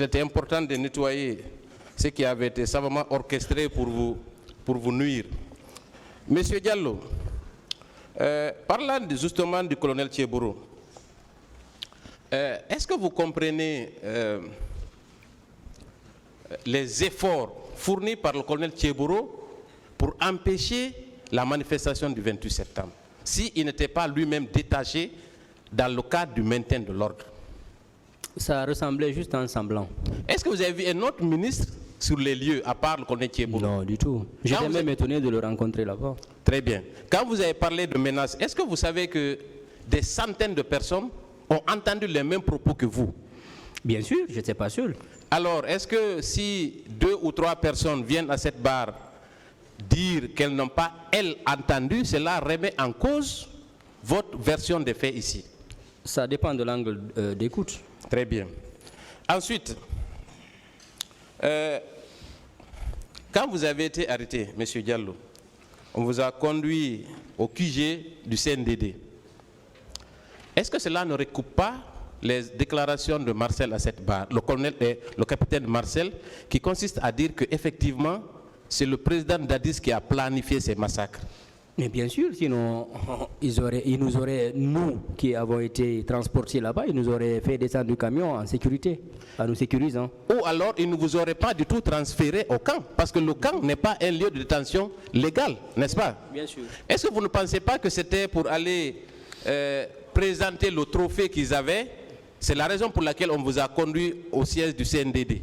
c'était important de nettoyer ce qui avait été savamment orchestré pour vous nuire. Monsieur Diallo, parlant justement du colonel Tchéboro, est-ce que vous comprenez les efforts fournis par le colonel Tchéboro pour empêcher la manifestation du 28 septembre, s'il n'était pas lui-même détaché dans le cadre du maintien de l'ordre? Ça ressemblait juste à un semblant. Est-ce que vous avez vu un autre ministre sur les lieux, à part le colonel Tchéboro? Non, du tout. J'étais même étonné de le rencontrer là-bas. Très bien. Quand vous avez parlé de menaces, est-ce que vous savez que des centaines de personnes ont entendu les mêmes propos que vous? Bien sûr, je n'étais pas seul. Alors, est-ce que si 2 ou 3 personnes viennent à cette barre dire qu'elles n'ont pas, elles, entendu, cela remet en cause votre version des faits ici? Ça dépend de l'angle d'écoute. Très bien. Ensuite, quand vous avez été arrêté, M. Diallo, on vous a conduit au QG du CNDD. Est-ce que cela ne recoupe pas les déclarations de Marcel à cette barre, le capitaine Marcel, qui consiste à dire qu'effectivement, c'est le président Dadis qui a planifié ces massacres? Mais bien sûr, sinon, ils nous auraient, nous qui avons été transportés là-bas, ils nous auraient fait descendre du camion en sécurité, en nous sécurisant. Ou alors, ils ne vous auraient pas du tout transféré au camp, parce que le camp n'est pas un lieu de détention légal, n'est-ce pas? Bien sûr. Est-ce que vous ne pensez pas que c'était pour aller présenter le trophée qu'ils avaient? C'est la raison pour laquelle on vous a conduit au siège du CNDD.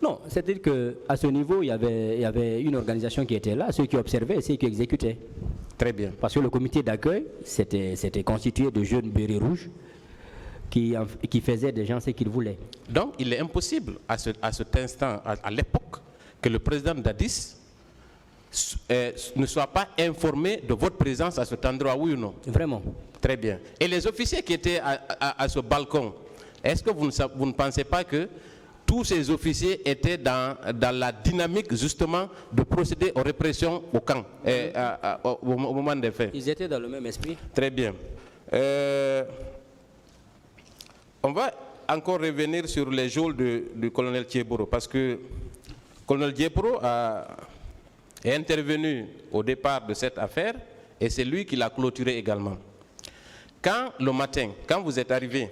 Non, c'est-à-dire qu'à ce niveau, il y avait une organisation qui était là, ceux qui observaient et ceux qui exécutaient. Très bien. Parce que le comité d'accueil, c'était constitué de jeunes bérets rouges qui faisaient des gens ce qu'ils voulaient. Donc, il est impossible à cet instant, à l'époque, que le président Dadis ne soit pas informé de votre présence à cet endroit, oui ou non? Vraiment. Très bien. Et les officiers qui étaient à ce balcon, est-ce que vous ne pensez pas que tous ces officiers étaient dans la dynamique justement de procéder aux répressions au camp, au moment des faits? Ils étaient dans le même esprit. Très bien. On va encore revenir sur les geôles du colonel Tchéboro, parce que le colonel Tchéboro est intervenu au départ de cette affaire et c'est lui qui l'a clôturé également. Quand le matin, quand vous êtes arrivé,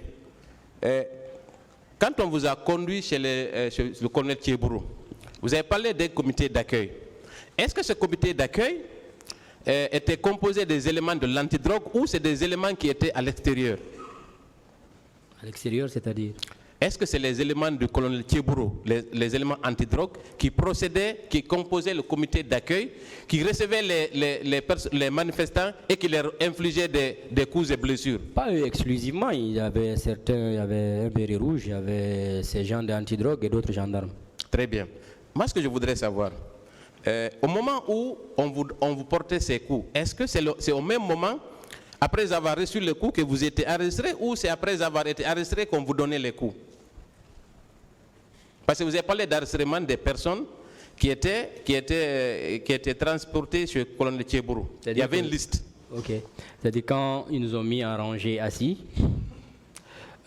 quand on vous a conduit chez le colonel Tchéboro, vous avez parlé d'un comité d'accueil. Est-ce que ce comité d'accueil était composé des éléments de l'antidrogue ou c'est des éléments qui étaient à l'extérieur? À l'extérieur, c'est-à-dire? Est-ce que c'est les éléments du colonel Tchéboro, les éléments antidrogue, qui composaient le comité d'accueil, qui recevaient les manifestants et qui leur infligeaient des coups et blessures? Pas eux exclusivement, il y avait un béret rouge, il y avait ces gens d'antidrogue et d'autres gendarmes. Très bien. Moi, ce que je voudrais savoir, au moment où on vous portait ces coups, est-ce que c'est au même moment, après avoir reçu les coups, que vous étiez arrêté, ou c'est après avoir été arrêté qu'on vous donnait les coups? Parce que vous avez parlé d'arrestement des personnes qui étaient transportées chez le colonel Tchéboro. Il y avait une liste. Ok. C'est-à-dire quand ils nous ont mis en rangée assis,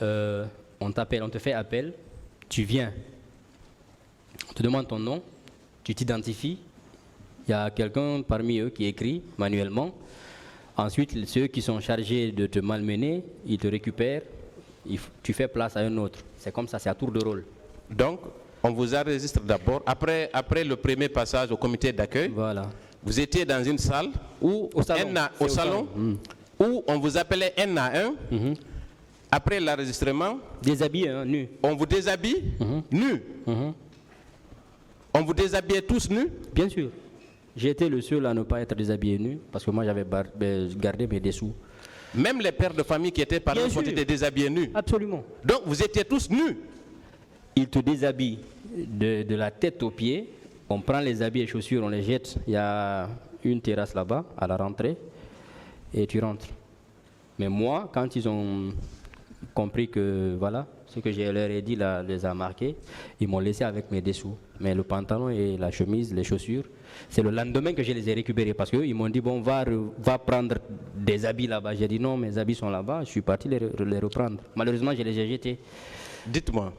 on t'appelle, on te fait appel, tu viens, on te demande ton nom, tu t'identifies, il y a quelqu'un parmi eux qui écrit manuellement. Ensuite, ceux qui sont chargés de te malmener, ils te récupèrent, tu fais place à un autre. C'est comme ça, c'est à tour de rôle. Donc, on vous enregistre d'abord. Après le premier passage au comité d'accueil, voilà. Vous étiez dans une salle où, au salon où on vous appelait un à un. Après l'enregistrement, déshabillé, nu. On vous déshabille nu. On vous déshabillait tous nus? Bien sûr. J'étais le seul à ne pas être déshabillé nu parce que moi j'avais gardé mes dessous. Même les pères de famille qui étaient parmi vous étaient déshabillés nus? Absolument. Donc vous étiez tous nus? Ils te déshabillent de la tête aux pieds. On prend les habits et chaussures, on les jette. Il y a une terrasse là-bas à la rentrée et tu rentres. Mais moi, quand ils ont compris que voilà, ce que je leur ai dit là, les a marqués, ils m'ont laissé avec mes dessous. Mais le pantalon et la chemise, les chaussures, c'est le lendemain que je les ai récupérés parce qu'ils m'ont dit bon, va prendre des habits là-bas. J'ai dit non, mes habits sont là-bas. Je suis parti les reprendre. Malheureusement, je les ai jetés. Dites-moi,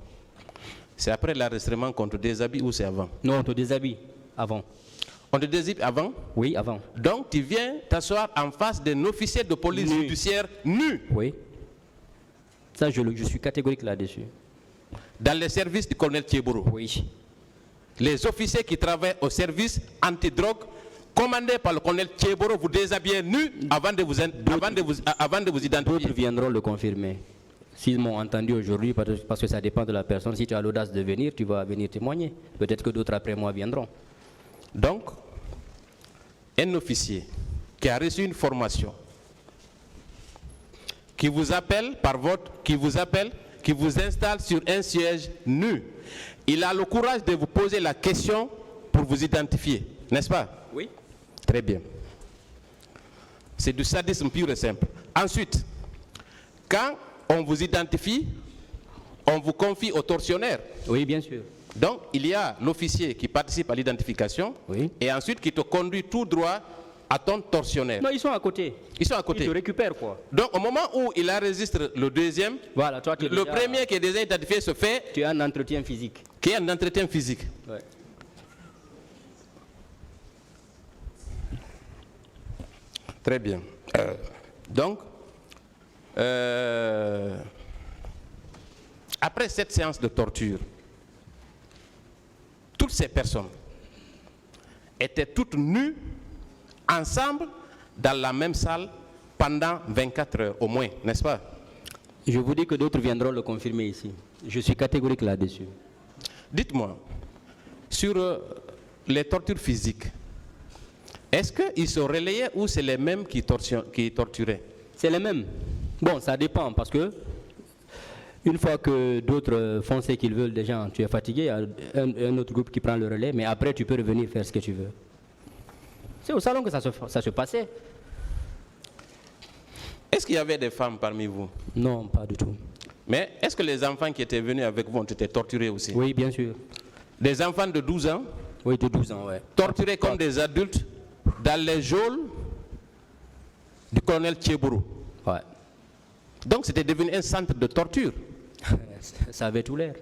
C'est après l'arrestement qu'on te déshabille ou c'est avant? Non, on te déshabille avant. On te déshabille avant? Oui, avant. Donc tu viens t'asseoir en face d'un officier de police Nu. judiciaire nu Oui. Ça, je suis catégorique là-dessus. dans les services du colonel Thieboro. Oui. Les officiers qui travaillent au service antidrogue commandé par le colonel Thieboro vous déshabillez nu avant de vous identifier. D'autres viendront le confirmer. S'ils m'ont entendu aujourd'hui, parce que ça dépend de la personne, si tu as l'audace de venir, tu vas venir témoigner. Peut-être que d'autres après moi viendront. Donc, un officier qui a reçu une formation, qui vous appelle qui vous installe sur un siège nu, il a le courage de vous poser la question pour vous identifier, n'est-ce pas? Oui. Très bien. C'est du sadisme pur et simple. Ensuite, quand on vous identifie, on vous confie au tortionnaire. Oui, bien sûr. Donc, il y a l'officier qui participe à l'identification, Oui. et ensuite qui te conduit tout droit à ton tortionnaire. Non, ils sont à côté. Ils sont à côté. Ils te récupèrent, quoi. Donc, au moment où il enregistre le deuxième, Voilà, toi, tu es le déjà- premier qui est déjà identifié se fait, Tu as un entretien physique. qui est un entretien physique. Ouais. Très bien. Donc, après cette séance de torture, toutes ces personnes étaient toutes nues, ensemble, dans la même salle, pendant 24 heures au moins, n'est-ce pas? Je vous dis que d'autres viendront le confirmer ici. Je suis catégorique là-dessus. Dites-moi, sur les tortures physiques, est-ce qu'ils sont relayés ou c'est les mêmes qui torturaient? C'est les mêmes. Bon, ça dépend parce que une fois que d'autres font ce qu'ils veulent, déjà, tu es fatigué, il y a un autre groupe qui prend le relais, mais après tu peux revenir faire ce que tu veux. C'est au salon que ça se passait. Est-ce qu'il y avait des femmes parmi vous? Non, pas du tout. Mais est-ce que les enfants qui étaient venus avec vous ont été torturés aussi? Oui, bien sûr. Des enfants de 12 ans, Oui, de 12 ans, ouais. torturés comme des adultes, dans les geôles du colonel Thieboro. Ouais. Donc c'était devenu un centre de torture. Ça avait tout l'air.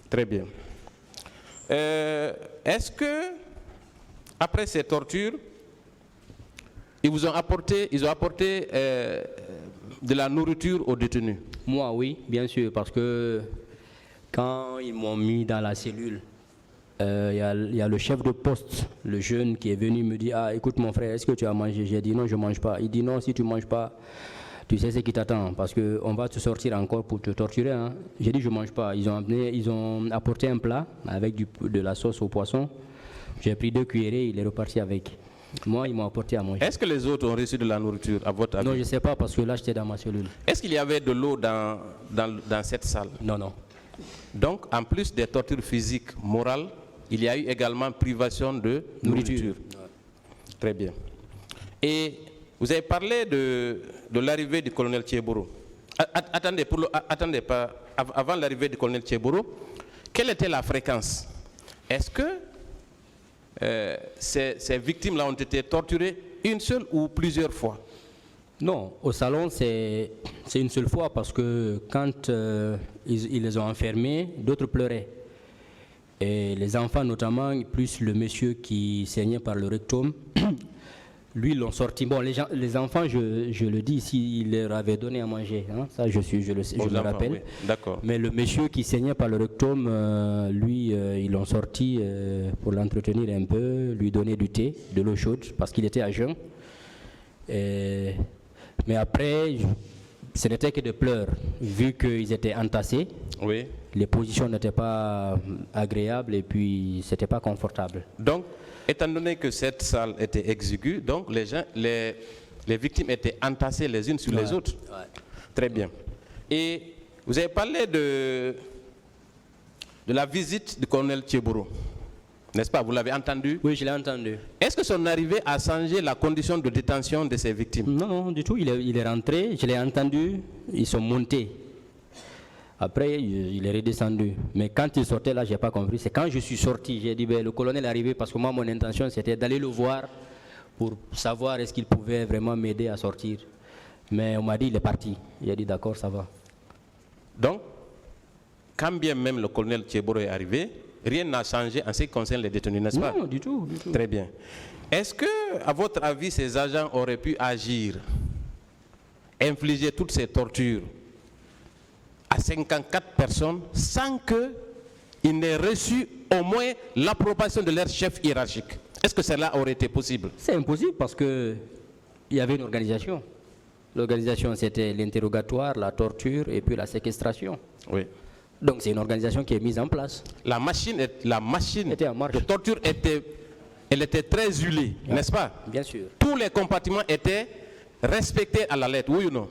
Très bien. Est-ce que, après ces tortures, ils ont apporté de la nourriture aux détenus? Moi, oui, bien sûr, parce que quand ils m'ont mis dans la cellule, il y a le chef de poste, le jeune qui est venu me dire: ah, écoute mon frère, est-ce que tu as mangé? J'ai dit non, je ne mange pas. Il dit non, si tu ne manges pas, tu sais ce qui t'attend, parce qu'on va te sortir encore pour te torturer. Hein. J'ai dit je ne mange pas. Ils ont apporté un plat avec de la sauce au poisson. J'ai pris 2 cuillerées, il est reparti avec. Moi, ils m'ont apporté à manger. Est-ce que les autres ont reçu de la nourriture, à votre avis? Non, je ne sais pas, parce que là, j'étais dans ma cellule. Est-ce qu'il y avait de l'eau dans cette salle? Non, non. Donc, en plus des tortures physiques, morales, il y a eu également privation de nourriture. Très bien. Et vous avez parlé de l'arrivée du colonel Thieboro. Attendez, avant l'arrivée du colonel Thieboro, quelle était la fréquence? Est-ce que ces victimes-là ont été torturées une seule ou plusieurs fois? Non, au salon, c'est une seule fois, parce que quand ils les ont enfermés, d'autres pleuraient. Et les enfants notamment, plus le monsieur qui saignait par le rectum, lui, ils l'ont sorti. Bon, les enfants, je le dis ici, il leur avait donné à manger. Hein, ça, je me rappelle. Oui. D'accord. Mais le monsieur qui saignait par le rectum, lui, ils l'ont sorti pour l'entretenir un peu, lui donner du thé, de l'eau chaude, parce qu'il était à jeun. Mais après, ce n'était que des pleurs, vu qu'ils étaient entassés. Oui. Les positions n'étaient pas agréables et puis c'était pas confortable. Donc, étant donné que cette salle était exiguë, donc les victimes étaient entassées les unes sur les autres. Ouais. Très bien. Et vous avez parlé de la visite du colonel Thieboro, n'est-ce pas? Vous l'avez entendu? Oui, je l'ai entendu. Est-ce que son arrivée a changé la condition de détention de ces victimes? Non, non, du tout. Il est rentré, je l'ai entendu, ils sont montés. Après, il est redescendu. Mais quand il sortait, là, je n'ai pas compris. C'est quand je suis sorti, j'ai dit, le colonel est arrivé, parce que moi, mon intention, c'était d'aller le voir pour savoir est-ce qu'il pouvait vraiment m'aider à sortir. Mais on m'a dit, il est parti. J'ai dit, d'accord, ça va. Donc, quand bien même le colonel Tcheboro est arrivé, rien n'a changé en ce qui concerne les détenus, n'est-ce pas? Non, du tout, du tout. Très bien. Est-ce que, à votre avis, ces agents auraient pu agir, infliger toutes ces tortures à 54 personnes sans qu'ils n'aient reçu au moins l'approbation de leur chef hiérarchique? Est-ce que cela aurait été possible? C'est impossible parce qu'il y avait une organisation. L'organisation, c'était l'interrogatoire, la torture et puis la séquestration. Oui. Donc c'est une organisation qui est mise en place. La machine Était en marche. de torture elle était très huilée, n'est-ce pas? Bien sûr. Tous les compartiments étaient respectés à la lettre, oui ou non?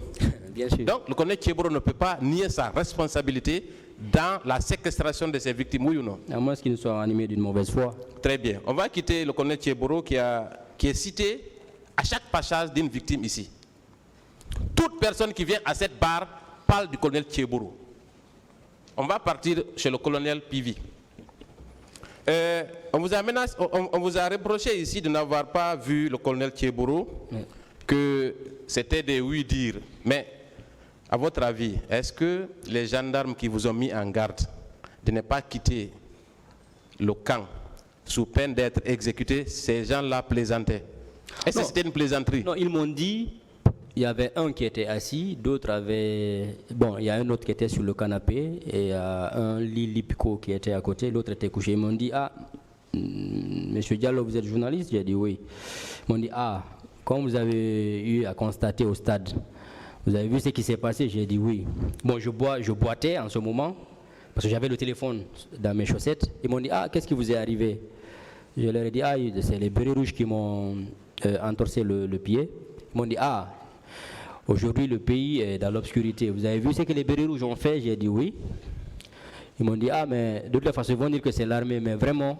Bien sûr. Donc le colonel Tcheboro ne peut pas nier sa responsabilité dans la séquestration de ses victimes, oui ou non? À moins qu'ils ne soient animés d'une mauvaise foi. Très bien. On va quitter le colonel Tcheboro qui est cité à chaque passage d'une victime ici. Toute personne qui vient à cette barre parle du colonel Tcheboro. On va partir chez le colonel Pivi. On vous a reproché ici de n'avoir pas vu le colonel Tcheboro, que c'était des oui-dire. Mais, à votre avis, est-ce que les gendarmes qui vous ont mis en garde de ne pas quitter le camp sous peine d'être exécutés, ces gens-là plaisantaient? Est-ce que c'était une plaisanterie? Non, ils m'ont dit, il y avait un qui était assis, d'autres avaient... Bon, il y a un autre qui était sur le canapé, et il y a un lit Lipico qui était à côté, l'autre était couché. Ils m'ont dit, ah, monsieur Diallo, vous êtes journaliste? J'ai dit oui. Ils m'ont dit, ah, comme vous avez eu à constater au stade, vous avez vu ce qui s'est passé? J'ai dit oui. Bon, je boitais en ce moment, parce que j'avais le téléphone dans mes chaussettes. Ils m'ont dit, ah, qu'est-ce qui vous est arrivé? Je leur ai dit, ah, c'est les bérets rouges qui m'ont entorcé le pied. Ils m'ont dit, ah, aujourd'hui le pays est dans l'obscurité. Vous avez vu ce que les bérets rouges ont fait? J'ai dit oui. Ils m'ont dit, ah, mais de toute façon, ils vont dire que c'est l'armée, mais vraiment,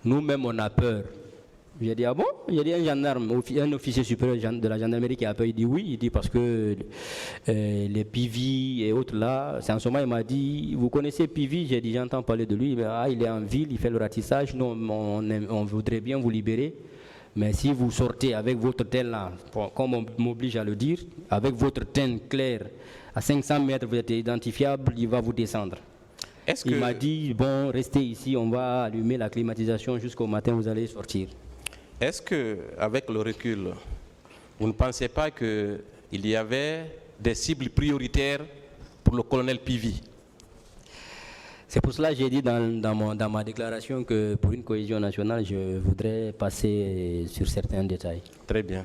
nous-mêmes, on a peur. J'ai dit, ah bon? J'ai dit, un gendarme, un officier supérieur de la gendarmerie qui a peur. Il dit oui. Il dit, parce que les PV et autres là, c'est en ce moment, il m'a dit, vous connaissez PV? J'ai dit, j'entends parler de lui. Mais, ah, il est en ville, il fait le ratissage. Nous, on voudrait bien vous libérer. Mais si vous sortez avec votre teint là, comme on m'oblige à le dire, avec votre teint clair, à 500 mètres, vous êtes identifiable, il va vous descendre. Il m'a dit, bon, restez ici, on va allumer la climatisation jusqu'au matin, vous allez sortir. Est-ce qu'avec le recul, vous ne pensez pas qu'il y avait des cibles prioritaires pour le colonel Pivi? C'est pour cela que j'ai dit dans ma déclaration que pour une cohésion nationale, je voudrais passer sur certains détails. Très bien.